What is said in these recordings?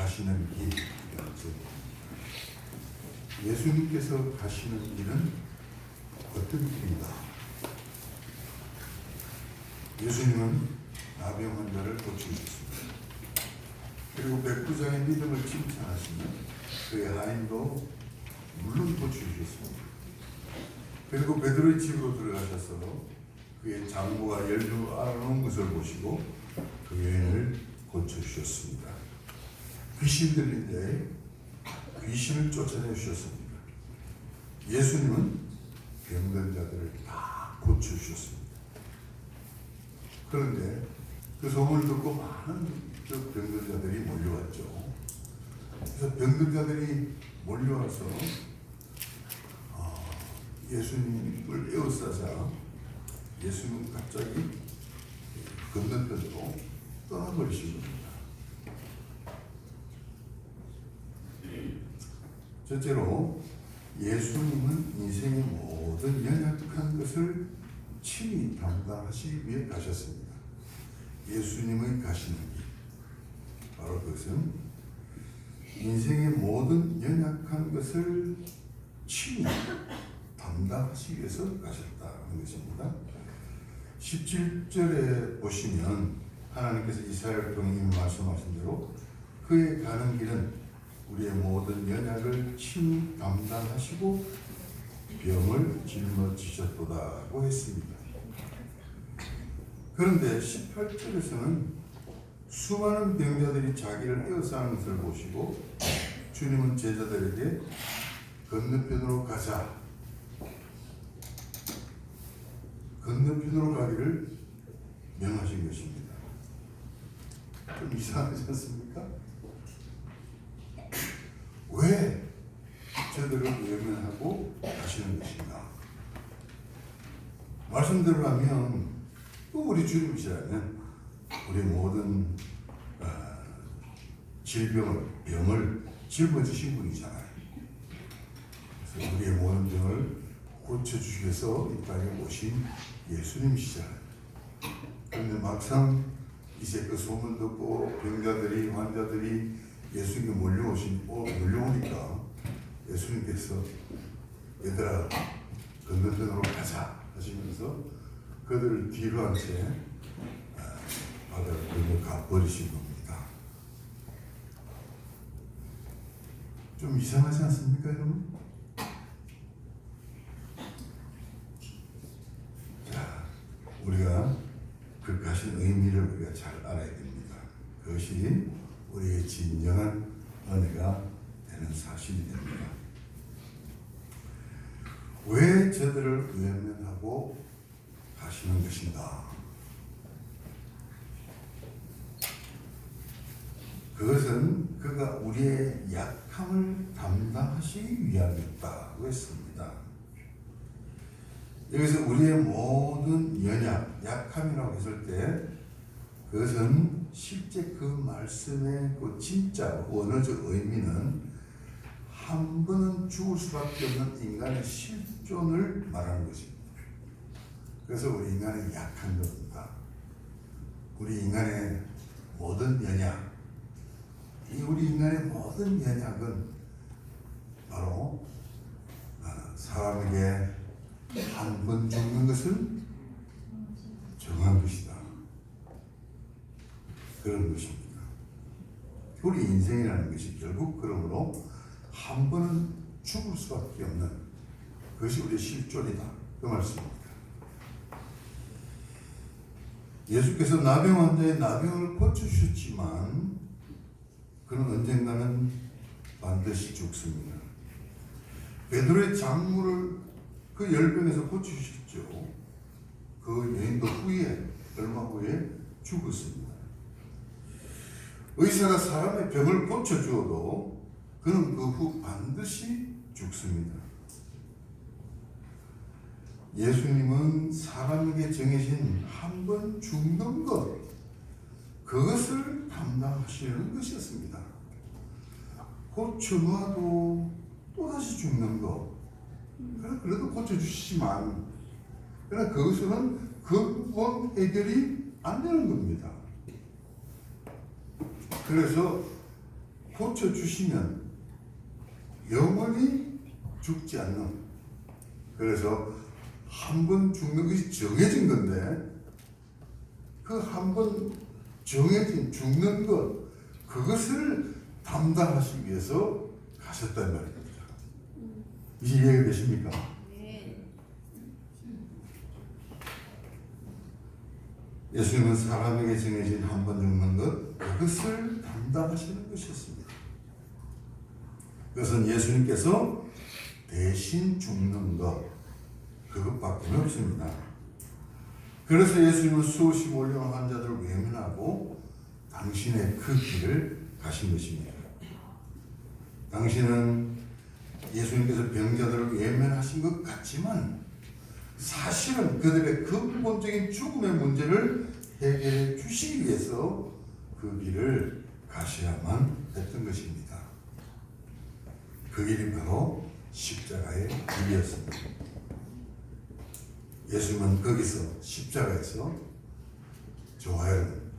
가시는 길. 예수님께서 가시는 길은 어떤 길인가? 예수님은 나병 환자를 고치셨습니다. 그리고 백부장의 믿음을 칭찬하시며 그의 하인도 물론 고치셨습니다. 그리고 베드로의 집으로 들어가셔서 그의 장모가 열주 알아놓은 것을 보시고 그 여인을 고쳐주셨습니다. 귀신 들린 데 귀신을 쫓아내 주셨습니다. 예수님은 병든 자들을 다 고쳐주셨습니다. 그런데 그 소문을 듣고 많은 그 병든 자들이 몰려왔죠. 그래서 병든 자들이 몰려와서 예수님을 에워싸자 예수님은 갑자기 건너편으로 떠나버리신 겁니다. 첫째로 예수님은 인생의 모든 연약한 것을 친히 담당하시기 위해 가셨습니다. 예수님의 가시는 길, 바로 그것은 인생의 모든 연약한 것을 친히 담당하시기 위해서 가셨다는 것입니다. 17절에 보시면 하나님께서 이사야를 통해 이미 말씀하신 대로 그의 가는 길은 우리의 모든 연약을 친히 담당하시고 병을 짊어지셨도다고 했습니다. 그런데 18절에서는 수많은 병자들이 자기를 에워싸는 것을 보시고 주님은 제자들에게 건너편으로 가자, 건너편으로 가기를 명하신 것입니다. 좀 이상하지 않습니까? 왜 저들을 외면하고 가시는 것인가? 말씀대로 하면 또 우리 주님이시라면 우리 모든 병을 짊어지신 분이잖아요. 그래서 우리의 모든 병을 고쳐주시기 위해서 이 땅에 오신 예수님이시잖아요. 그런데 막상 이제 그 소문 듣고 병자들이, 환자들이 예수님께 몰려오니까 예수님께서 얘들아 건너편으로 가자 하시면서 그들을 뒤로 한 채 바다를 건너 가버리신 겁니다. 좀 이상하지 않습니까, 여러분? 자, 우리가 그 가신 의미를 우리가 잘 알아야 됩니다. 그것이 우리의 진정한 은혜가 되는 사실이 됩니다. 왜 저들을 외면하고 가시는 것인가? 그것은 그가 우리의 약함을 담당하시기 위함이었다고 했습니다. 여기서 우리의 모든 약함이라고 했을 때 그것은 실제 그 말씀의 그 진짜 원어적 의미는 한 번은 죽을 수밖에 없는 인간의 실존을 말하는 것입니다. 그래서 우리 인간은 약한 겁니다. 우리 인간의 모든 연약, 우리 인간의 모든 연약은 바로 사람에게 한 번 죽는 것을 정한 것이다. 그런 것입니다. 우리 인생이라는 것이 결국 그러므로 한 번은 죽을 수밖에 없는 그것이 우리의 실존이다. 그 말씀입니다. 예수께서 나병 환자의 나병을 고쳐주셨지만 그는 언젠가는 반드시 죽습니다. 베드로의 장모를 그 열병에서 고쳐주셨죠. 그 여인도 얼마 후에 죽었습니다. 의사가 사람의 병을 고쳐주어도 그는 그 후 반드시 죽습니다. 예수님은 사람에게 정해진 한 번 죽는 것, 그것을 담당하시는 것이었습니다. 고쳐놓아도 또다시 죽는 것, 그래도 고쳐주시지만 그러나 그것은 근본 해결이 안 되는 겁니다. 그래서 고쳐주시면 영원히 죽지 않는, 그래서 한 번 죽는 것이 정해진 건데 그 한 번 정해진 죽는 것, 그것을 담당하시기 위해서 가셨단 말입니다. 이제 이해가 되십니까? 예수님은 사람에게 정해진 한 번 죽는 것, 그것을 담당하시는 것이었습니다. 그것은 예수님께서 대신 죽는 것, 그것밖에 없습니다. 그래서 예수님은 수없이 몰려온 환자들을 외면하고 당신의 그 길을 가신 것입니다. 당신은 예수님께서 병자들을 외면하신 것 같지만 사실은 그들의 근본적인 죽음의 문제를 해결해 주시기 위해서 그 길을 가셔야만 했던 것입니다. 그 길이 바로 십자가의 길이었습니다. 예수님은 거기서 십자가에서 저와 여러분,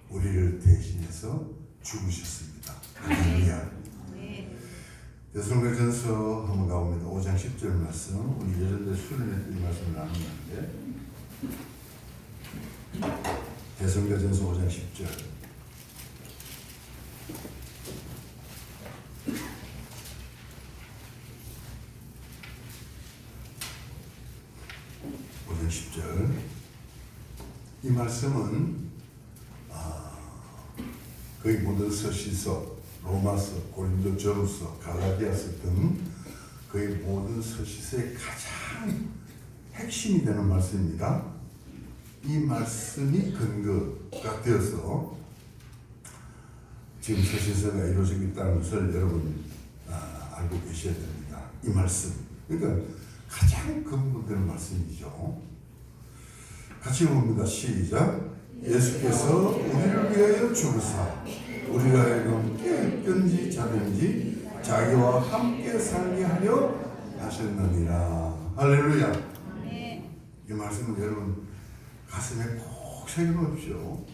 우리를 대신해서 죽으셨습니다. 할렐루야. 데살로니가전서 한번 가봅니다. 5장 10절 말씀. 우리 예전에 수련회 때 이 말씀을 나누는데, 데살로니가전서 5장 10절. 이 말씀은 거의 모든 서신서, 로마서, 고린도전서, 갈라디아서 등 거의 모든 서신서의 가장 핵심이 되는 말씀입니다. 이 말씀이 근거가 되어서 지금 서신서가 이루어지고 있다는 것을 여러분 알고 계셔야 됩니다. 이 말씀, 그러니까 가장 근본되는 말씀이죠. 같이 봅니다. 시작. 예수께서 우리를 위하여 죽으사 우리가 하여금 깨있든지 자든지 자기와 함께 살게 하려 하셨느니라. 할렐루야. 이 말씀은 여러분 가슴에 꼭 새겨놓으십시오.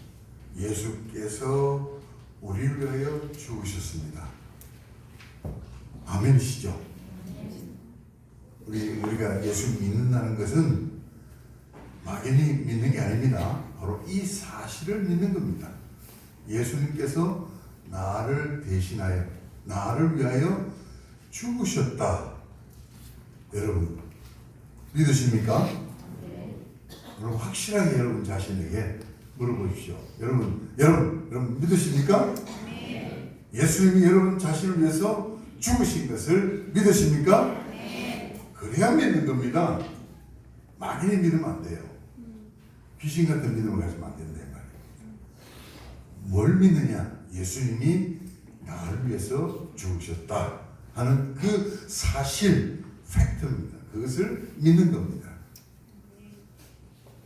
예수께서 우리를 위하여 죽으셨습니다. 아멘이시죠? 우리가 예수 믿는다는 것은 막연히 믿는 게 아닙니다. 바로 이 사실을 믿는 겁니다. 예수님께서 나를 대신하여, 나를 위하여 죽으셨다. 여러분 믿으십니까? 여러분 확실하게 여러분 자신에게 물어보십시오. 여러분 믿으십니까? 예수님이 여러분 자신을 위해서 죽으신 것을 믿으십니까? 그래야 믿는 겁니다. 막연히 믿으면 안 돼요. 귀신 같은 믿음을 가지면 안 된다 말이에요. 뭘 믿느냐? 예수님이 나를 위해서 죽으셨다 하는 그 사실, 팩트입니다. 그것을 믿는 겁니다.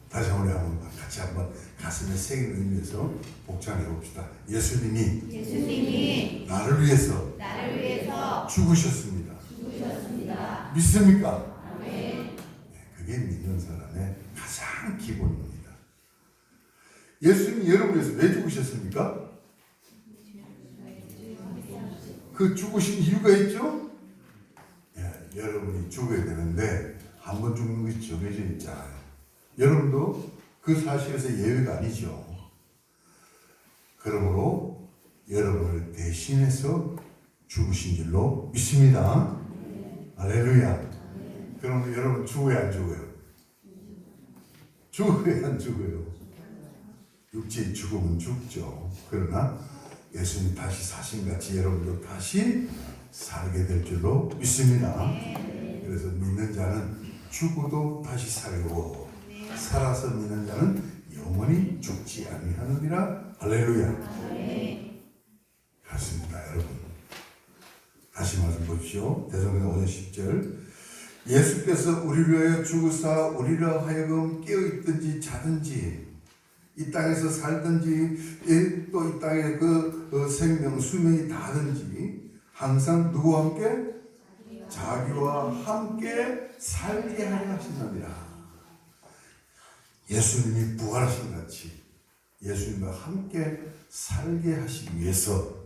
다시 한번 같이 한번 가슴에 새기는 의미에서 복창해 봅시다. 예수님이 나를 위해서 죽으셨습니다. 믿습니까? 네, 그게 믿는 사람의 가장 기본입니다. 예수님이 여러분을 위해서 왜 죽으셨습니까? 그 죽으신 이유가 있죠? 예, 여러분이 죽어야 되는데 한 번 죽는 것이 정해져 있잖아요. 여러분도 그 사실에서 예외가 아니죠. 그러므로 여러분을 대신해서 죽으신 줄로 믿습니다. 할렐루야. 그러면 여러분 죽어야 안 죽어요? 죽어야 안 죽어요? 육체의 죽음은 죽죠. 그러나 예수님 다시 사신 같이 여러분도 다시 살게 될 줄로 믿습니다. 그래서 믿는 자는 죽어도 다시 살고 살아서 믿는 자는 영원히 죽지 아니하느니라. 할렐루야. 그렇습니다. 여러분 다시 말씀 보십시오. 데살로니가 5장 10절. 예수께서 우리를 위하여 죽으사 우리로 하여금 깨어있든지 자든지 이 땅에서 살든지 또 이 땅에 그 생명 수명이 다든지 항상 누구와 함께? 자기와 함께 살게 하려 하시느니라. 예수님이 부활하신 같이 예수님과 함께 살게 하시기 위해서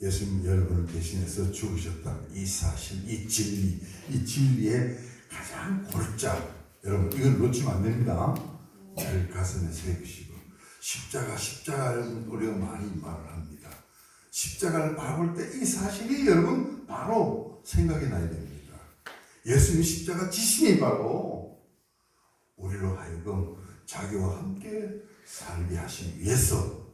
예수님 여러분을 대신해서 죽으셨다. 이 사실, 이 진리, 이 진리의 가장 골자. 여러분 이걸 놓치면 안 됩니다. 늘 가슴에 새기시고 십자가 우리가 많이 말을 합니다. 십자가를 바라볼 때 이 사실이 여러분 바로 생각이 나야 됩니다. 예수님 십자가 지심이 바로 우리로 하여금 자기와 함께 살게 하시기 위해서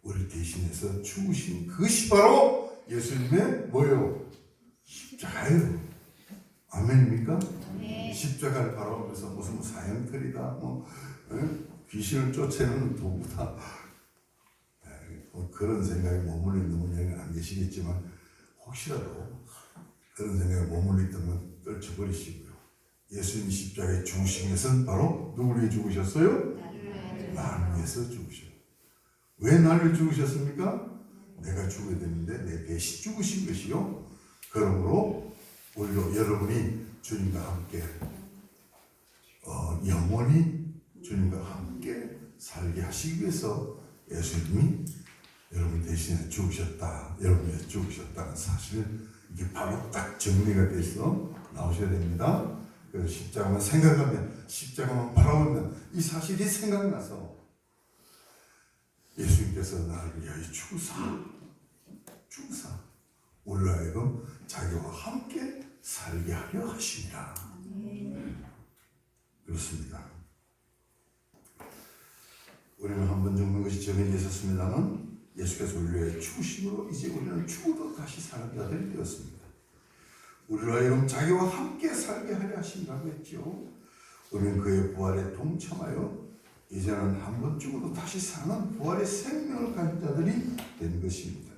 우리 대신해서 죽으신 그것이 바로 예수님의 뭐요? 십자가예요. 아멘입니까? 네. 십자가를 바라보면서 무슨 사형틀이다, 귀신을 쫓아내는 도구다, 그런 생각에 머물리는 분이 안 계시겠지만 혹시라도 그런 생각에 머물리다면 떨쳐버리시고요. 예수님 십자가에 죽으신 것은 바로 누구를 위해 죽으셨어요? 나를 위해서 죽으셨어요. 왜 나를 죽으셨습니까? 내가 죽어야 되는데 내 대신 죽으신 것이요. 그러므로 우리로 여러분이 주님과 함께 영원히 주님과 함께 살게 하시기 위해서 예수님이 여러분 대신에 죽으셨다. 여러분 위해서 죽으셨다는 사실 이게 바로 딱 정리가 돼서 나오셔야 됩니다. 그래서 십자가만 생각하면, 십자가만 바라보면 이 사실이 생각나서 예수님께서 나를 위하여 죽으사 우리로 하여금 자기와 함께 살게 하려 하시니라. 그렇습니다. 우리는 한 번 죽는 것이 정해져 있었습니다만 예수께서 우리를 위해 죽으심으로 이제 우리는 죽어도 다시 사는 자들이 되었습니다. 우리로 하여금 자기와 함께 살게 하려 하신다고 했죠. 우리는 그의 부활에 동참하여 이제는 한 번 죽어도 다시 사는 부활의 생명을 가진 자들이 된 것입니다.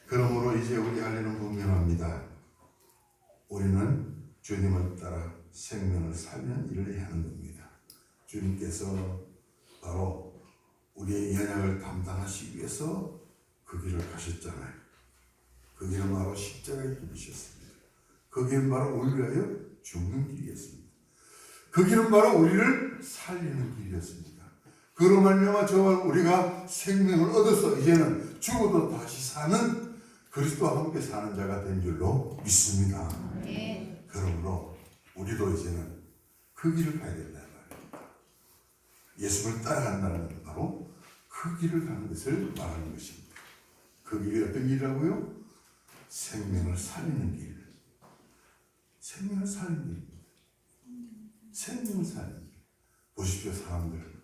그러므로 이제 우리 할 일은 분명합니다. 우리는 주님을 따라 생명을 살리는 일을 해야 하는 겁니다. 주님께서 바로 우리의 연약을 담당하시기 위해서 그 길을 가셨잖아요. 그 길은 바로 십자가의 길이셨습니다. 그 길은 바로 우리를 위하여 죽는 길이었습니다. 그 길은 바로 우리를 살리는 길이었습니다. 그로 말미암아 저와 우리가 생명을 얻어서 이제는 죽어도 다시 사는 그리스도와 함께 사는 자가 된 줄로 믿습니다. 네. 그러므로 우리도 이제는 그 길을 가야 된다는 말입니다. 예수를 따라간다는 것은 바로 그 길을 가는 것을 말하는 것입니다. 그 길이 어떤 길이라고요? 생명을 살리는 길. 생명을 살리는 길입니다. 생명을 살리는 길. 보십시오, 사람들.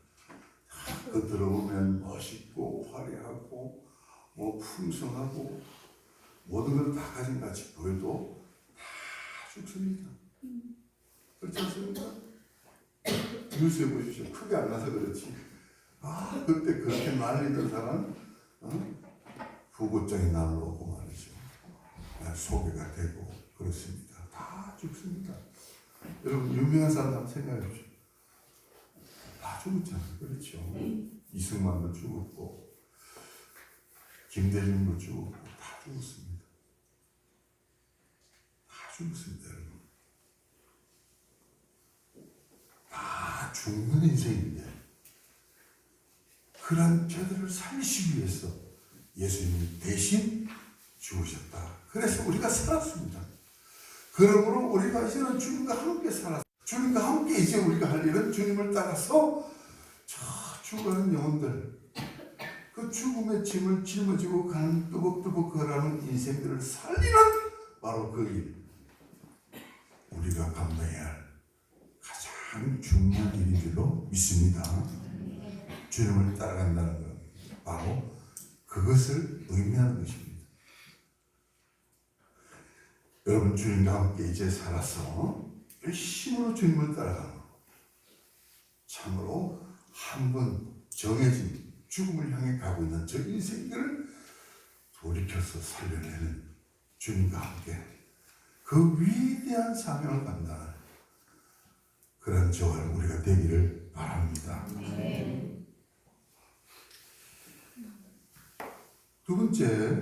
겉으로 보면 멋있고 화려하고 풍성하고 모든 걸 다 가진 같이 보여도 다 죽습니다. 그렇지 않습니까? 뉴스에 보십시오. 크게 안 나서 그렇지. 그때 그렇게 말리던 사람 후보장에 날라오고 말이죠. 소개가 되고 그렇습니다. 다 죽습니다. 여러분 유명한 사람 한번 생각해 보십시오. 다 죽었잖아요. 그렇죠. 이승만도 죽었고 김대중도 죽었고 다 죽었습니다. 다 죽었습니다. 여러분. 다 죽는 인생인데 그런 자들을 살리시기 위해서 예수님이 대신 죽으셨다. 그래서 우리가 살았습니다. 그러므로 우리가 이제는 주님과 함께 살았습니다. 주님과 함께 이제 우리가 할 일은 주님을 따라서 저 죽어가는 영혼들, 그 죽음의 짐을 짊어지고 가는 뜨벅뜨벅 걸어가는 인생들을 살리는 바로 그 일. 우리가 감당해야 할 가장 중요한 일인 줄로 믿습니다. 주님을 따라간다는 것, 바로 그것을 의미하는 것입니다. 여러분 주님과 함께 이제 살아서 열심으로 주님을 따라가는 것, 참으로 한 번 정해진 죽음을 향해 가고 있는 저 인생들을 돌이켜서 살려내는 주님과 함께 그 위대한 사명을 감당하는 그런 저와 우리가 되기를 바랍니다. 두 번째,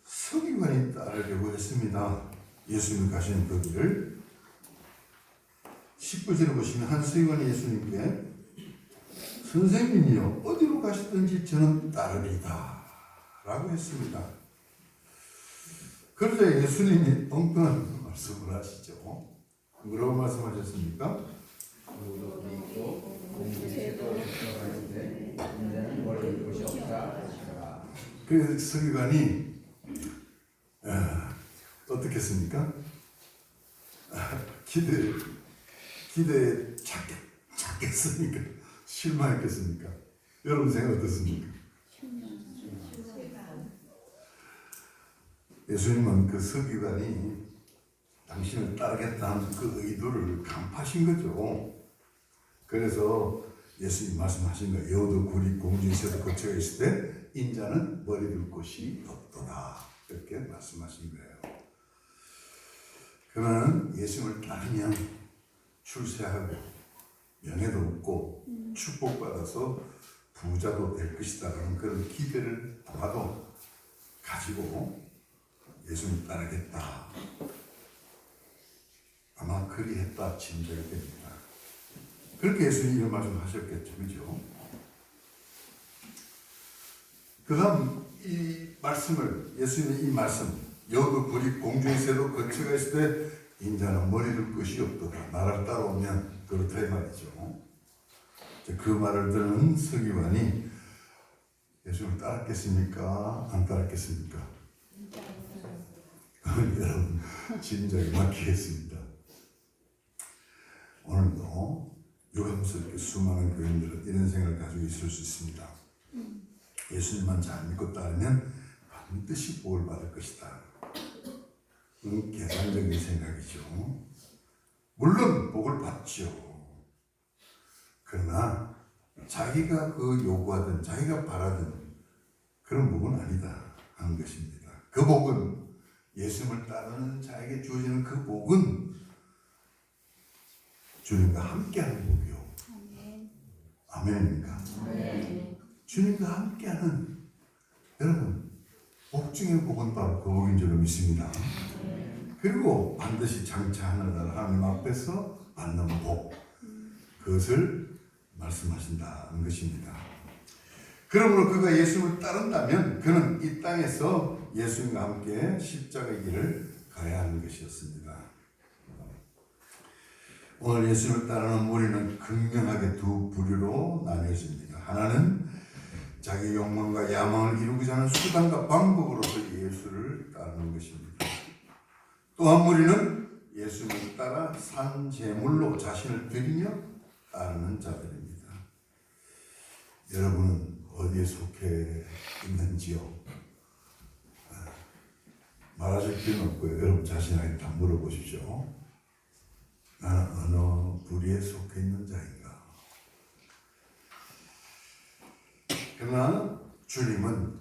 서기관이 따르려고 했습니다. 예수님이 가시는 그 길을 19절에 보시면 한 서기관이 예수님께 선생님이요 어디로 가시든지 저는 따르리다 라고 했습니다. 그러자 예수님이 엉뚱한 말씀을 하시죠. 뭐라고 말씀하셨습니까? 그 서기관이 어떻게 했습니까? 기대에 작겠습니까? 실망했겠습니까? 여러분 생각 어떻습니까? 예수님은 그 서기관이 당신을 따르겠다는 그 의도를 간파하신 거죠. 그래서 예수님 말씀하신 거, 여우도 굴이 공중에 새도 거처가 있을 때 인자는 머리 둘 곳이 없도다, 이렇게 말씀하신 거예요. 그러면 예수님을 따르면 출세하고 명예도 얻고 축복받아서 부자도 될 것이다라는 그런 기대를 봐도 가지고 예수님 따르겠다, 아마 그리했다 짐작이 됩니다. 그렇게 예수님이 이런 말씀 하셨겠죠, 그죠? 그 다음 이 말씀을, 예수님의 이 말씀, 여도 굴이 공중에 새도 거처가 있을 때 인자는 머리 둘 것이 없도다, 나를 따라오면 그렇다 이 말이죠. 그 말을 들은 서기관이 예수님을 따랐겠습니까? 안 따랐겠습니까? 여러분 짐작이 막히겠습니다. 오늘도 유감스럽게 수많은 교인들은 이런 생각을 가지고 있을 수 있습니다. 예수님만 잘 믿고 따르면 반드시 복을 받을 것이다. 계산적인 생각이죠. 물론 복을 받죠. 그러나 자기가 그 요구하던, 자기가 바라던 그런 복은 아니다 하는 것입니다. 그 복은, 예수님을 따르는 자에게 주어지는 그 복은 주님과 함께하는 복이요. 아멘입니까? 네. 주님과 함께하는, 여러분, 복 중에 복은 바로 그 복인 줄 믿습니다. 그리고 반드시 장차 하늘나라 하나님 앞에서 받는 복, 그것을 말씀하신다는 것입니다. 그러므로 그가 예수님을 따른다면 그는 이 땅에서 예수님과 함께 십자가의 길을 가야 하는 것이었습니다. 오늘 예수님을 따르는 무리는 극명하게 두 부류로 나뉘어집니다. 하나는 자기 욕망과 야망을 이루고자 하는 수단과 방법으로서 예수를 따르는 것입니다. 또 한 무리는 예수님을 따라 산 제물로 자신을 드리며 따르는 자들입니다. 여러분은 어디에 속해 있는지요? 말하실 필요는 없고요. 여러분 자신에게 다 물어보십시오. 나는 어느 부류에 속해 있는 자인가? 그러나 주님은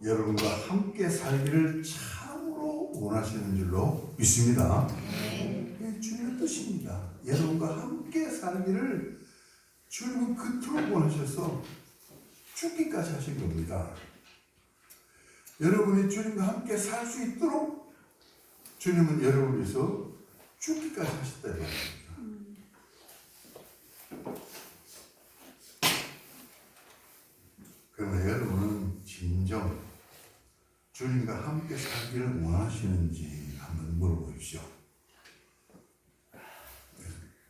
여러분과 함께 살기를 참으로 원하시는 줄로 믿습니다. 이게 주님의 뜻입니다. 여러분과 함께 살기를 주님은 그토록 원하셔서 죽기까지 하신 겁니다. 여러분이 주님과 함께 살 수 있도록 주님은 여러분을 위해서 죽기까지 하셨다 이 말입니다. 그러면 여러분은 진정 주님과 함께 살기를 원하시는지 한번 물어보십시오.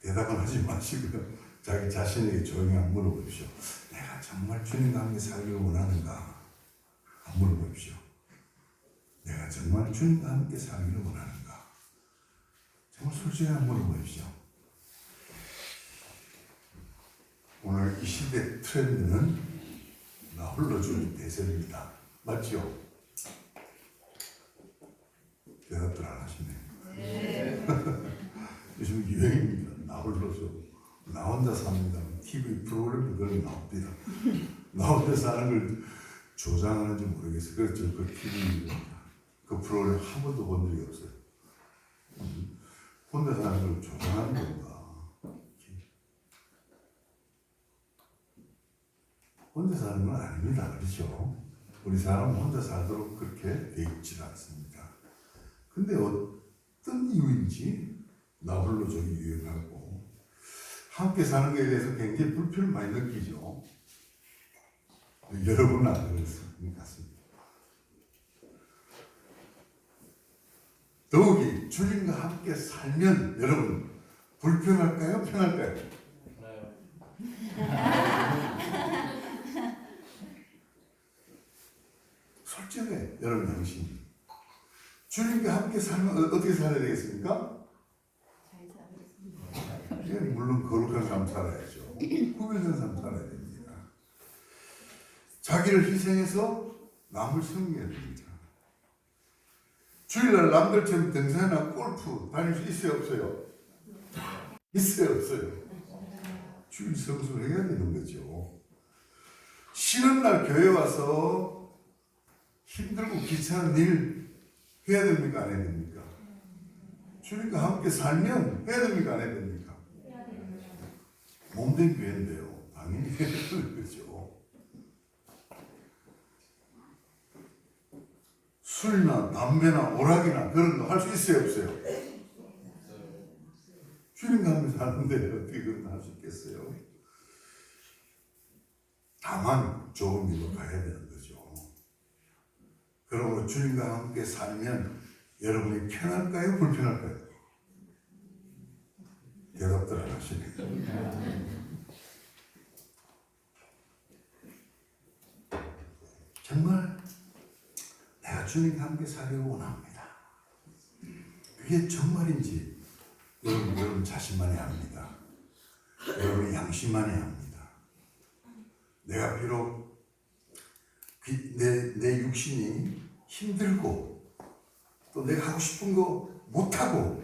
대답은 하지 마시고요. 자기 자신에게 조용히 한번 물어보십시오. 내가 정말 주님과 함께 살기를 원하는가? 한번 물어보십시오. 내가 정말 주님과 함께 살기를 원하는가? 정말 솔직히 한번 물어보십시오. 오늘 이 시대 트렌드는 나 홀로 주님 대세입니다. 맞죠? 대답들 안 하시네. 네. 요즘 유행입니다. 나 홀로서 나 혼자 삽니다. TV 프로그램도 그런 게 나옵니다. 나 혼자 사는 걸 조장하는지 모르겠어요. 그래서 그 TV 그 프로그램 한 번도 본 적이 없어요. 혼자 사는 걸 조장하는 건가? 혼자 사는 건 아닙니다. 그렇죠? 우리 사람은 혼자 살도록 그렇게 돼 있지 않습니다. 근데 어떤 이유인지 나 홀로 저기 유행하고 함께 사는 것에 대해서 굉장히 불편을 많이 느끼죠. 여러분은 안 그랬을 것 같습니다. 더욱이 주님과 함께 살면 여러분 불편할까요? 편할까요? 솔직해 여러분 당신 주님과 함께 살면 어떻게 살아야 되겠습니까? 예, 물론 거룩한 삶 살아야죠. 구별된 삶 살아야 됩니다. 자기를 희생해서 남을 섬겨야 됩니다. 주일날 남들처럼 등산이나 골프 다닐 수 있어요 없어요? 있어요 없어요? 주일 성수를 해야 되는 거죠. 쉬는 날 교회 와서 힘들고 귀찮은 일 해야 됩니까 안 해야 됩니까? 주님과 함께 살면 해야 됩니까 안 해야 됩니까? 몸된 교회인데요. 당연히 해야 되는 거죠. 술이나 담배나 오락이나 그런 거 할 수 있어요 없어요? 주님과 함께 사는데 어떻게 그런 거 할 수 있겠어요? 다만 좋은 길로 가야 되는 거죠. 그러므로 주님과 함께 살면 여러분이 편할까요? 불편할까요? 대답들 안 하시네요. 정말 내가 주님과 함께 살기를 원합니다. 그게 정말인지 여러분 자신만이 압니다. 여러분의 양심만이 압니다. 내가 비록 내 육신이 힘들고 또 내가 하고 싶은 거 못하고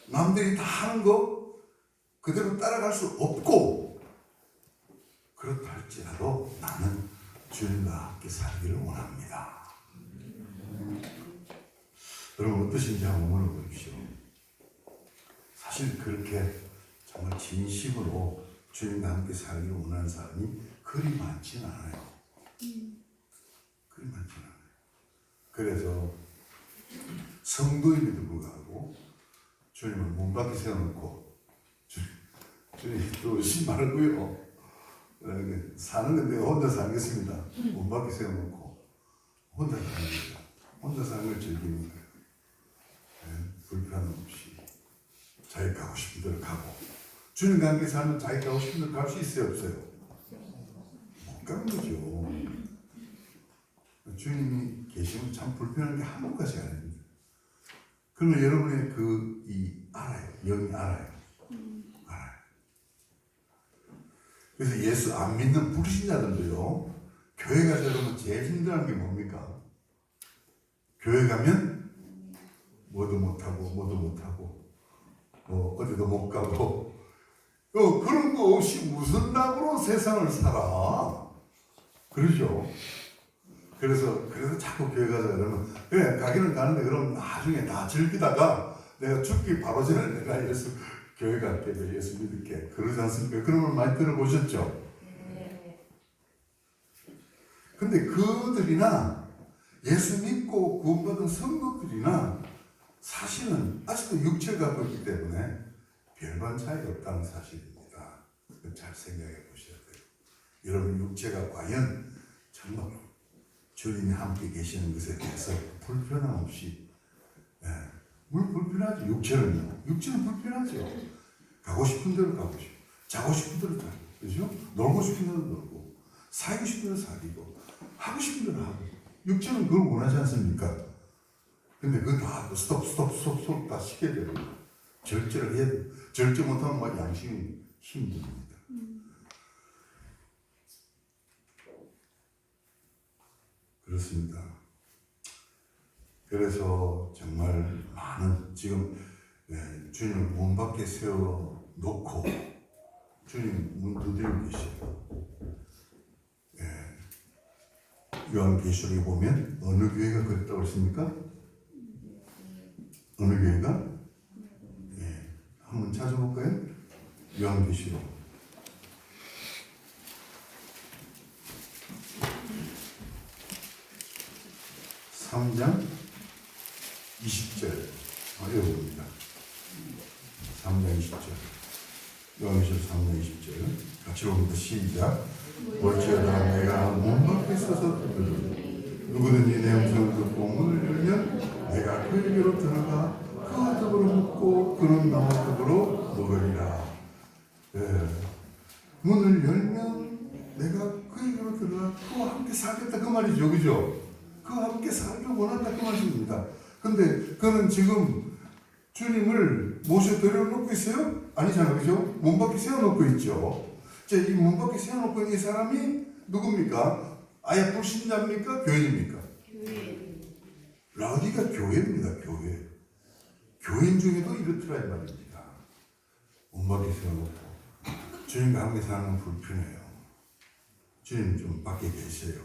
남들이 다 하는 거 그대로 따라갈 수 없고 그렇다 할지라도 나는 주님과 함께 살기를 원합니다. 여러분 어떠신지 한번 물어보십시오. 사실 그렇게 정말 진심으로 주님과 함께 살기를 원하는 사람이 그리 많지는 않아요. 그리 많지는 않아요. 그래서 성도임에도 불구하고 주님을 문 밖에 세워놓고 주님 들어오시지 말고요. 사는 건 내가 혼자 살겠습니다. 문 밖에 세워놓고 혼자 사는 거예요. 혼자 사는 걸 즐기는 거예요. 불편 없이 자기 가고 싶은 대로 가고 주님과 함께 살면 자기 가고 싶은 대로 갈 수 있어요 없어요? 못 가는 거죠. 주님이 계시면 참 불편한 게 한두 가지 아닙니다. 그러면 여러분의 알아요. 영이 알아요. 알아요. 그래서 예수 안 믿는 불신자들도요. 교회 가서 여러분 제일 힘들어하는 게 뭡니까? 교회 가면 뭐도 못하고 어디도 못 가고 그런 거 없이 무슨 낙으로 세상을 살아. 그러죠. 그래서 자꾸 교회 가자 그러면 그래 가기는 가는데 그럼 나중에 다 즐기다가 내가 죽기 바로 전에 내가 예수 교회 갈게 예수 믿을게 그러지 않습니까? 그런 걸 많이 들어보셨죠? 근데 그들이나 예수 믿고 구원받은 성도들이나 사실은 아직도 육체를 갖고 있기 때문에 별반 차이가 없다는 사실입니다. 잘 생각해 보셔야 돼요. 여러분 육체가 과연 정말 주님이 함께 계시는 것에 대해서 불편함 없이 물론 불편하죠. 육체는 불편하죠. 가고 싶은 대로 가고 싶고 자고 싶은 대로 자고 그렇죠? 놀고 싶은 대로 놀고 사귀고 싶은 대로 사귀고 하고 싶은 대로 하고 육체는 그걸 원하지 않습니까? 근데 그거 다 스톱 다 시켜야 돼요. 절제를 해야 돼요. 절제 못하면 막 양심이 힘듭니다. 그렇습니다. 그래서 정말 많은 지금 주님을 문 밖에 세워놓고 주님 문 두드리고 계셔요. 요한계시록에 보면 어느 교회가 그랬다고 했습니까? 어느 교회가? 한번 찾아볼까요? 요한계시록 3장 20절 읽어봅니다. 3장 20절 요한계시록 3장 20절 같이 봅니다. 시작. 볼지어다 내가 문 밖에 서서 누구든지 내 음성을 듣고 문을 열면 내가 그에게로 들어가 살겠다 그 말이죠. 그죠? 그와 함께 살기를 원한다 그 말씀입니다. 근데 그는 지금 주님을 모셔 들여놓고 있어요? 아니잖아요. 그죠? 문 밖에 세워놓고 있죠. 자, 이 문 밖에 세워놓고 있는 이 사람이 누굽니까? 아예 불신자입니까? 교인입니까? 교회. 라우디가 교회입니다. 교회. 교인 중에도 이렇더라 이 말입니다. 문 밖에 세워놓고 주님과 함께 사는 건 불편해요. 주님 좀 밖에 계세요.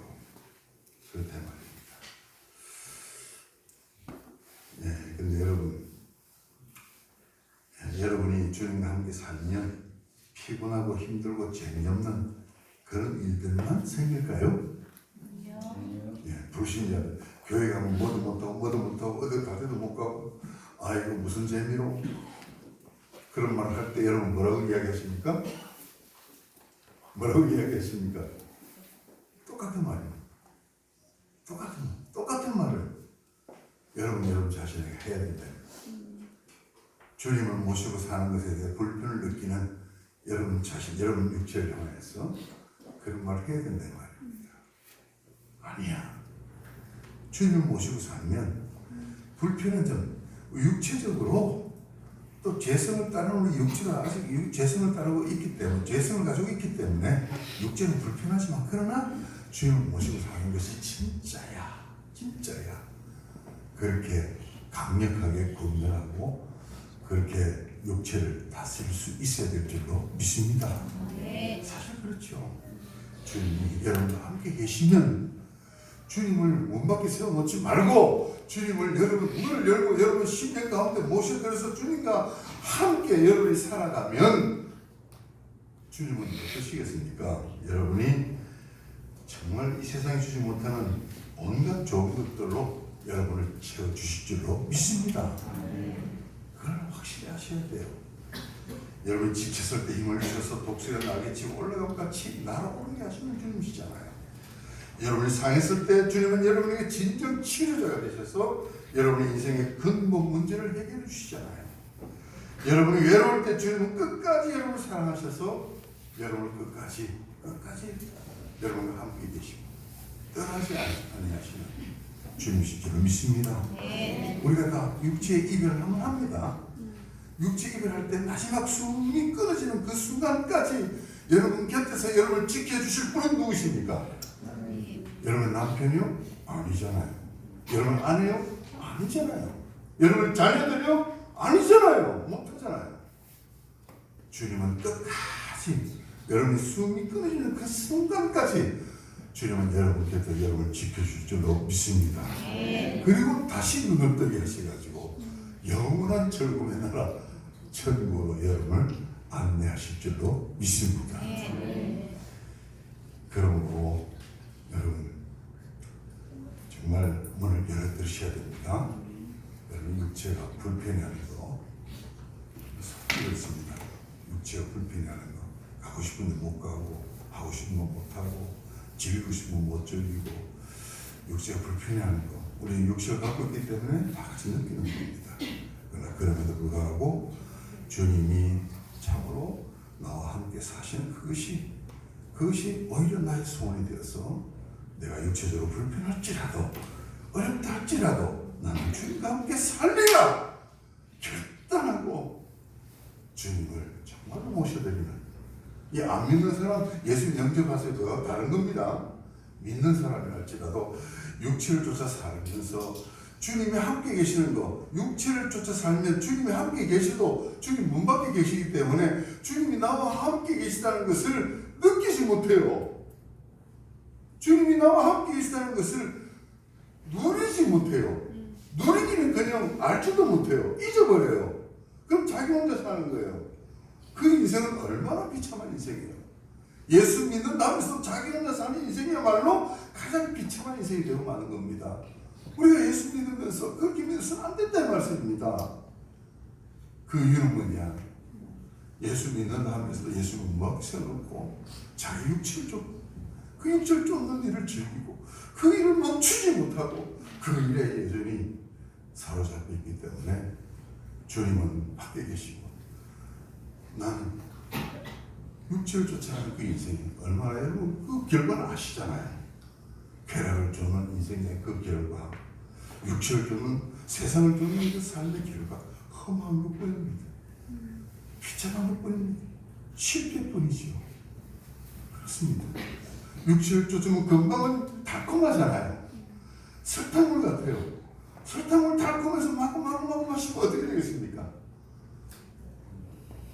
그렇다 말입니다. 네, 근데 여러분이 주님과 함께 살면 피곤하고 힘들고 재미없는 그런 일들만 생길까요? 예, 불신자들 교회 가면 뭐도 못하고 어디 갈 때도 못 가고 아이고 무슨 재미로 그런 말을 할 때 여러분 뭐라고 이야기하십니까? 뭐라고 이야기했습니까? 똑같은 말이에요. 똑같은 말을 여러분 자신에게 해야 된다. 주님을 모시고 사는 것에 대해 불편을 느끼는 여러분 자신, 여러분 육체를 향해서 그런 말을 해야 된다 말입니다. 아니야. 주님을 모시고 살면 불편한 점, 육체적으로 또 죄성을 따르는 육체가 아직 죄성을 따르고 있기 때문에 죄성을 가지고 있기 때문에 육체는 불편하지만 그러나 주님을 모시고 사는 것이 진짜야. 그렇게 강력하게 분별하고 그렇게 육체를 다스릴 수 있어야 될 줄로 믿습니다. 사실 그렇죠. 주님이 여러분과 함께 계시면 주님을 문 밖에 세워놓지 말고 주님을 문을 열고 여러분 심령 가운데 모셔들어서 주님과 함께 여러분이 살아가면 주님은 어떠시겠습니까? 여러분이 정말 이 세상에 주지 못하는 온갖 좋은 것들로 여러분을 채워주실 줄로 믿습니다. 그걸 확실히 하셔야 돼요. 여러분이 지쳤을 때 힘을 주셔서 독수리가 날개 치고 올라가면 같이 날아오르게 하시는 주님이시잖아요. 여러분이 상했을 때 주님은 여러분에게 진정 치료자가 되셔서 여러분의 인생의 근본 문제를 해결해 주시잖아요. 여러분이 외로울 때 주님은 끝까지 여러분을 사랑하셔서 여러분을 끝까지 여러분과 함께 계시고 떠나지 아니하시는 주님이신 줄로 믿습니다. 우리가 다 육체의 이별을 한번 합니다. 육체 이별할 때 마지막 숨이 끊어지는 그 순간까지 여러분 곁에서 여러분을 지켜주실 분은 누구십니까? 여러분 남편이요? 아니잖아요. 여러분 아내요? 아니잖아요. 여러분 자녀들이요? 아니잖아요. 못하잖아요. 주님은 끝까지 여러분의 숨이 끊어지는 그 순간까지 주님은 여러분 곁에 여러분을 지켜줄 줄로 믿습니다. 그리고 다시 눈을 뜨게 하셔가지고 영원한 즐거움의 나라 천국으로 여러분을 안내하실 줄로 믿습니다. 그러므로 여러분 정말 문을 열어드리셔야 됩니다. 여러분 육체가 불편해하는 거 그렇습니다. 육체가 불편해하는 거 가고 싶은데 못 가고 하고 싶으면 못하고 즐기고 싶으면 못 즐기고 육체가 불편해하는 거 우리 육체를 갖고 있기 때문에 다 같이 느끼는 겁니다. 그러나 그럼에도 불구하고 주님이 참으로 나와 함께 사시는 그것이 오히려 나의 소원이 되어서 내가 육체적으로 불편할지라도 어렵다 할지라도 나는 주님과 함께 살리라 결단하고 주님을 정말로 모셔드리는 이 안 믿는 사람 예수님 영접하세요. 그거 다른 겁니다. 믿는 사람이 할지라도 육체를 쫓아 살면서 주님이 함께 계시는 거 육체를 쫓아 살면 주님이 함께 계시도 주님 문 밖에 계시기 때문에 주님이 나와 함께 계시다는 것을 느끼지 못해요. 주님이 나와 함께 계시다는 것을 누리지 못해요. 누리기는 그냥 알지도 못해요. 잊어버려요. 그럼 자기 혼자 사는 거예요. 그 인생은 얼마나 비참한 인생이에요. 예수 믿는 다음에서 자기 혼자 사는 인생이야말로 가장 비참한 인생이 되고 마는 겁니다. 우리가 예수 믿으면서 그렇게 믿어서는 안 된다는 말씀입니다. 그 이유는 뭐냐? 예수 믿는 다음에서 예수는 막 세워놓고 자기 육체를 그 육체를 쫓는 일을 즐기고 그 일을 멈추지 못하고 그 일에 여전히 사로잡혀 있기 때문에 주님은 밖에 계시고 나는 육체를 쫓아가는 그 인생이 얼마나 여러분 그 결과는 아시잖아요. 쾌락을 주는 인생의 그 결과, 육체를 주는 세상을 주는 그 삶의 결과 험한 것뿐입니다. 비참한 것뿐입니다. 실패뿐이죠. 그렇습니다. 육체를 쫓으면 건강은 달콤하잖아요. 설탕물 같아요. 설탕물 달콤해서 마구 마시면 어떻게 되겠습니까?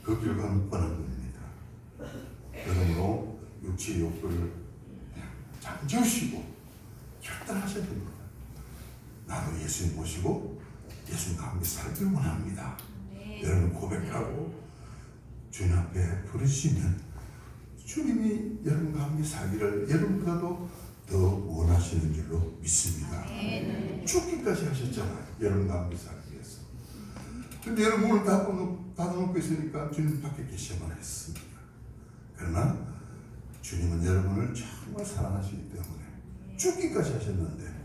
그 결과는 뻔한 겁니다. 그러므로 육체의 욕구를 잠재우시고 결단하셔야 됩니다. 나도 예수님 모시고 예수님과 함께 살기를 원합니다. 여러분 고백하고 주님 앞에 부르시면 주님이 여러분과 함께 살기를 여러분과도 더 원하시는 줄로 믿습니다. 죽기까지 하셨잖아요. 여러분과 함께 살기 위해서. 근데 여러분 문을 닫아놓고 있으니까 주님 밖에 계셔만 했습니다. 그러나 주님은 여러분을 정말 사랑하시기 때문에 죽기까지 하셨는데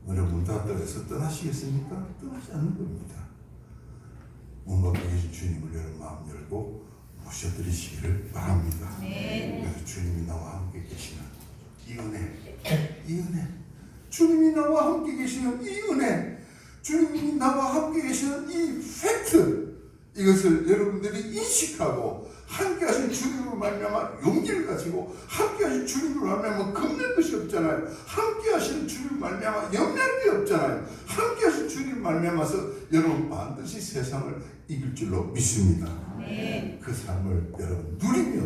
여러분 문 닫았다고 해서 떠나시겠습니까? 떠나지 않는 겁니다. 문 밖에 계신 주님을 여러분 마음 열고 모셔드리시기를 바랍니다. 그래서 주님이 나와 함께 계시는 이 은혜, 주님이 나와 함께 계시는 이 은혜, 주님이 나와 함께 계시는 이 팩트, 이것을 여러분들이 인식하고 함께하신 주님으로 말미암아 용기를 가지고 함께하신 주님으로 말미암아 겁낼 것이 없잖아요. 함께하신 주님으로 말미암아 염려할 게 없잖아요. 함께하신 주님으로 말미암아서 여러분 반드시 세상을 이길 줄로 믿습니다. 그 삶을 여러분 누리며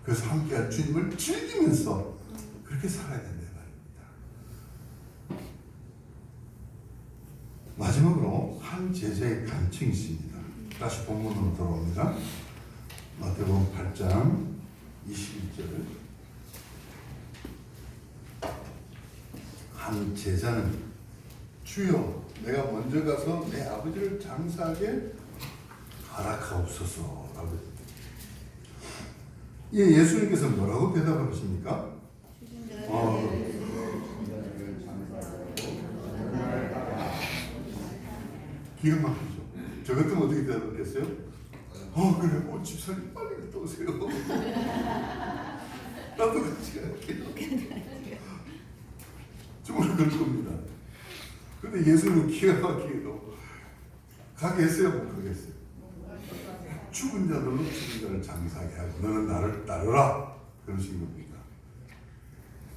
그래서 함께한 주님을 즐기면서 그렇게 살아야 된다 말입니다. 마지막으로 한 제자의 간증이 있습니다. 다시 본문으로 돌아옵니다. 마태복음 8장 21절. 한 제자는 주여 내가 먼저 가서 내 아버지를 장사하게 허락하옵소서 라고 예수님께서 뭐라고 대답을 하십니까? 기가 막히죠. 저 같으면 어떻게 대답했겠어요? 그래, 집사님 빨리 갔다 오세요. 나도 같이 갈게요. 정말 그럴 겁니다. 근데 예수님은 기가 막히게도 가게 했어요, 못 가게 했어요? 죽은 자들로 죽은 자를 장사하게 하고 너는 나를 따르라 그러신 겁니다.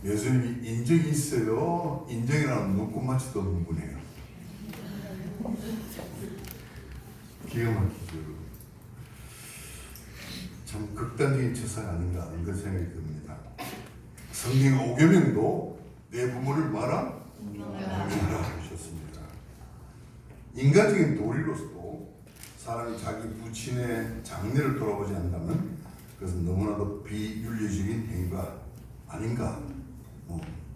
예수님이 인정이 있어요? 인정이라는 눈꼽맞이도 없는 분이에요. 기가 막히죠. 참 극단적인 처사가 아닌가 하는 그런 생각이 듭니다. 성경 5계명도 내 부모를 말아? 존경하라 하셨습니다. 인간적인 도리로서도 사람이 자기 부친의 장례를 돌아보지 않는다면 그것은 너무나도 비윤리적인 행위가 아닌가,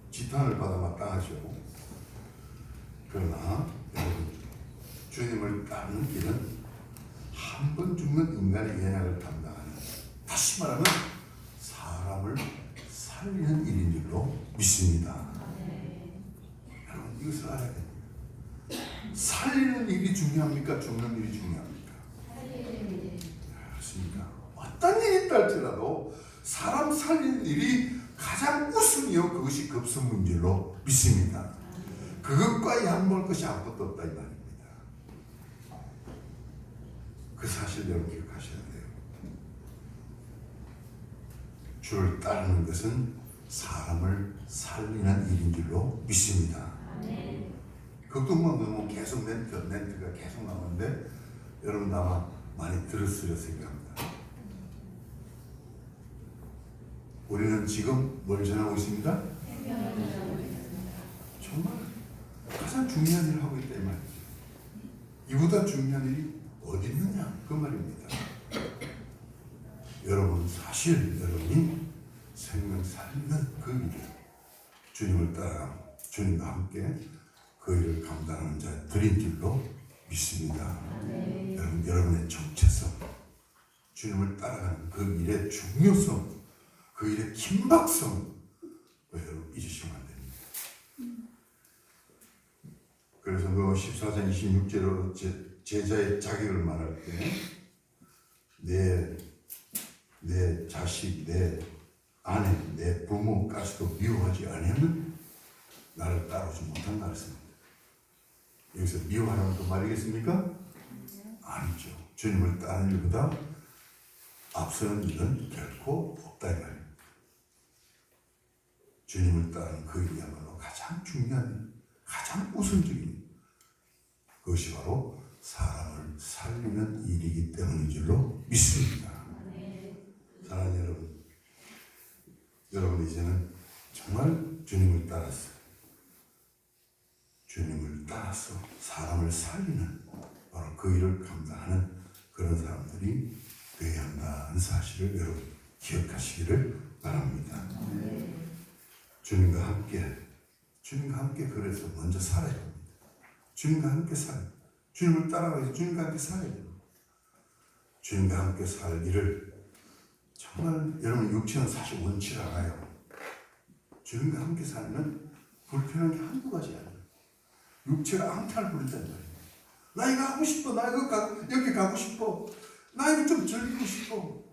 지탄을 받아 마땅하죠. 그러나 여러분, 주님을 따르는 길은 한 번 죽는 인간의 연약을 감당하는, 다시 말하면 사람을 살리는 일인 줄로 믿습니다. 여러분 이것을 알아야 됩니다. 살리는 일이 중요합니까? 죽는 일이 중요합니까? 그렇습니다. 어떤 일이 있다 할지라도 사람 살리는 일이 가장 우선이요 그것이 급선무인 줄로 믿습니다. 그것과 양보할 것이 아무것도 없다 이 말입니다. 그 사실 여러분 기억하셔야 돼요. 주를 따르는 것은 사람을 살리는 일인 줄로 믿습니다. 걱정만 너무 계속 멘트가 계속 나오는데 여러분 아마 많이 들었으려 생각합니다. 우리는 지금 뭘 전하고 있습니다? 정말 가장 중요한 일을 하고 있다 이 말이죠. 이보다 중요한 일이 어디 있느냐 그 말입니다. 여러분 사실 여러분이 생명 살리는 그 일을 주님을 따라 주님과 함께 그 일을 감당하는 자들인 줄로 믿습니다. 여러분의 정체성, 주님을 따라가는 그 일의 중요성, 그 일의 긴박성 여러분 잊으시면 안 됩니다. 그래서 그 14장 26절로 제자의 자격을 말할 때 내 자식, 내 아내, 내 부모까지도 미워하지 않으면 나를 따라오지 못한다 했습니다. 여기서 미워하라는 그 말이겠습니까? 아니죠. 주님을 따르는 일보다 앞서는 일은 결코 없다 이 말입니다. 주님을 따르는 그 일이야말로 가장 중요한 일, 가장 우선적인 그것이 바로 사람을 살리는 일이기 때문인 줄로 믿습니다. 사랑하는 여러분, 여러분 이제는 정말 주님을 따랐어요. 주님을 따라서 사람을 살리는 바로 그 일을 감당하는 그런 사람들이 되어야 한다는 사실을 여러분 기억하시기를 바랍니다. 주님과 함께 그래서 먼저 살아야 합니다. 주님과 함께 살아야 합니다. 주님을 따라가서 주님과 함께 살아야 됩니다. 주님과 함께 살 일을 정말 여러분 육체는 사실 원치 않아요. 주님과 함께 살면 불편한 게 한두 가지 아니에요. 육체가 앙탈 부린단 말이에요. 나 이거 하고 싶어. 나 이거 여기 가고 싶어. 나 이거 좀 즐기고 싶어.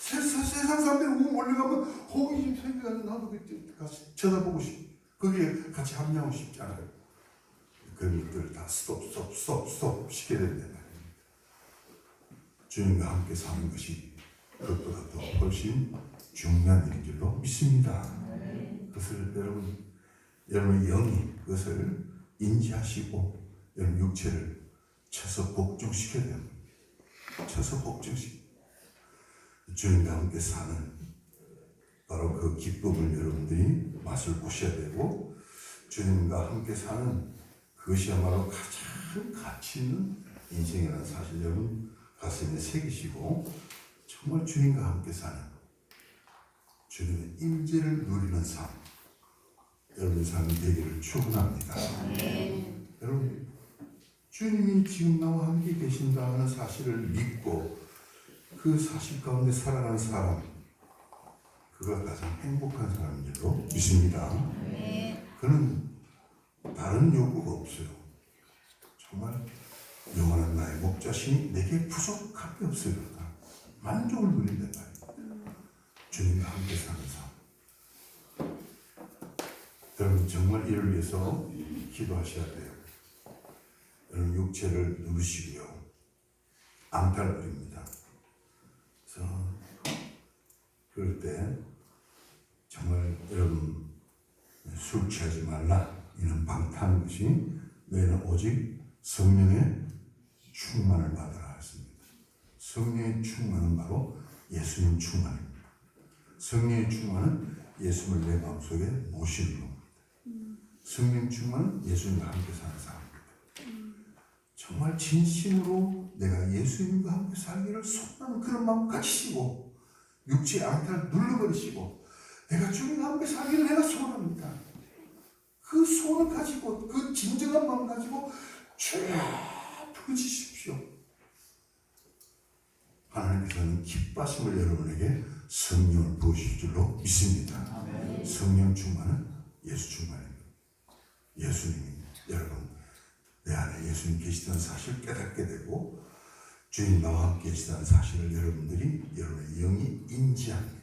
세상 사람들이 우 몰려가면 호기심 생겨서 나도 같이 쳐다보고 싶어. 거기에 같이 합류하고 싶지 않아요. 그런 것들을 다 스톱 시켜야 된단 말입니다. 주님과 함께 사는 것이 그것보다 더 훨씬 중요한 일인 줄로 믿습니다. 그것을 여러분의 영이 그것을 인지하시고 여러분 육체를 쳐서 복종시켜야 됩니다. 쳐서 복종시켜. 주님과 함께 사는 바로 그 기쁨을 여러분들이 맛을 보셔야 되고 주님과 함께 사는 그것이야말로 가장 가치 있는 인생이라는 사실 여러분 가슴에 새기시고 정말 주님과 함께 사는 주님의 임재를 누리는 삶 여러분의 삶이 되기를 축원합니다. 여러분 주님이 지금 나와 함께 계신다는 사실을 믿고 그 사실 가운데 살아가는 사람 그가 가장 행복한 사람인 줄로 믿습니다. 그는 다른 요구가 없어요. 정말 영원한 나의 목자신이 내게 부족할 게 없어요. 만족을 누린단 말이에요. 주님과 함께 사는 삶. 여러분 정말 이를 위해서 기도하셔야 돼요. 여러분 육체를 누르시고요. 앙탈 부립니다. 그래서 그럴 때 정말 여러분 술 취하지 말라. 이는 방탄한 것이 너희는 오직 성령의 충만을 받으라 했습니다. 성령의 충만은 바로 예수님 충만입니다. 성령의 충만은 예수님을 내 마음속에 모시는 겁니다. 성령 충만은 예수님과 함께 사는 사람입니다. 정말 진심으로 내가 예수님과 함께 살기를 소원하는 그런 마음 가지시고 육체의 앙탈을 눌러버리시고 내가 주님과 함께 살기를 내가 소원합니다. 그 소원을 가지고 그 진정한 마음 가지고 주여 부르짖으십시오. 하나님께서는 기뻐하심을 여러분에게 성령을 부으실 줄로 믿습니다. 성령 충만은 예수 충만입니다. 예수님이 여러분 내 안에 예수님 계시다는 사실을 깨닫게 되고 주님 나와 함께 계시다는 사실을 여러분들이 여러분의 영이 인지합니다.